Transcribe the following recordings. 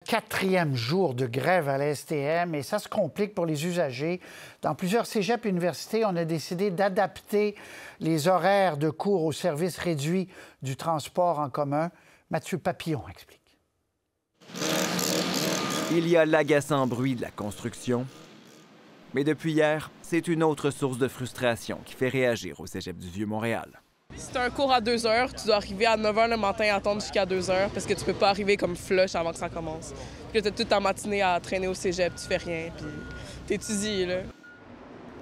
4e jour de grève à la STM et ça se complique pour les usagers. Dans plusieurs cégeps et universités, on a décidé d'adapter les horaires de cours au service réduit du transport en commun. Mathieu Papillon explique. Il y a l'agaçant bruit de la construction. Mais depuis hier, c'est une autre source de frustration qui fait réagir au cégep du Vieux-Montréal. Si tu as un cours à 2 heures, tu dois arriver à 9 h le matin et attendre jusqu'à 2 heures parce que tu peux pas arriver comme flush avant que ça commence. Puis là, tu as toute ta matinée à traîner au cégep, tu fais rien, puis t'étudies, là.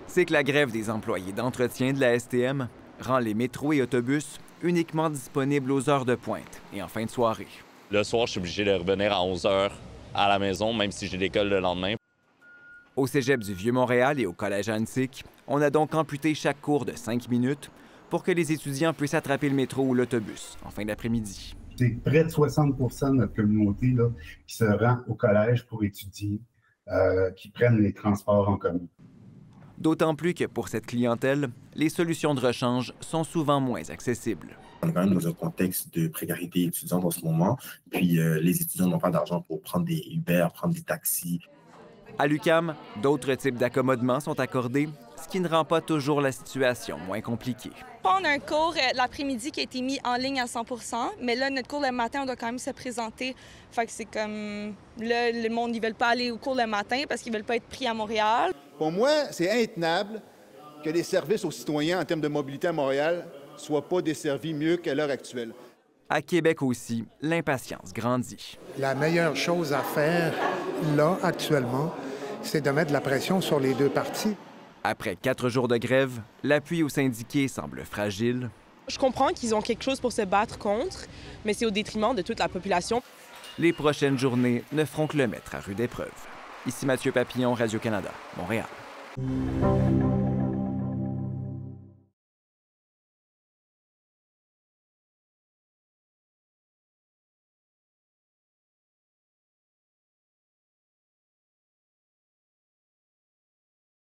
C'est que la grève des employés d'entretien de la STM rend les métros et autobus uniquement disponibles aux heures de pointe et en fin de soirée. Le soir, je suis obligé de revenir à 11 h à la maison, même si j'ai l'école le lendemain. Au cégep du Vieux-Montréal et au collège Annecy, on a donc amputé chaque cours de 5 minutes pour que les étudiants puissent attraper le métro ou l'autobus en fin d'après-midi. C'est près de 60 de notre communauté là, qui se rend au collège pour étudier, qui prennent les transports en commun. D'autant plus que pour cette clientèle, les solutions de rechange sont souvent moins accessibles. On est quand même dans un contexte de précarité étudiante en ce moment, puis les étudiants n'ont pas d'argent pour prendre des Uber, prendre des taxis. À l'UQAM, d'autres types d'accommodements sont accordés, ce qui ne rend pas toujours la situation moins compliquée. On a un cours l'après-midi qui a été mis en ligne à 100 %, mais là, notre cours le matin, on doit quand même se présenter. Fait que c'est comme... Là, le monde, ils veulent pas aller au cours le matin parce qu'ils veulent pas être pris à Montréal. Pour moi, c'est intenable que les services aux citoyens en termes de mobilité à Montréal ne soient pas desservis mieux qu'à l'heure actuelle. À Québec aussi, l'impatience grandit. La meilleure chose à faire, là, actuellement, c'est de mettre de la pression sur les deux parties. Après 4 jours de grève, l'appui aux syndiqués semble fragile. Je comprends qu'ils ont quelque chose pour se battre contre, mais c'est au détriment de toute la population. Les prochaines journées ne feront que le mettre à rude épreuve. Ici Mathieu Papillon, Radio-Canada, Montréal.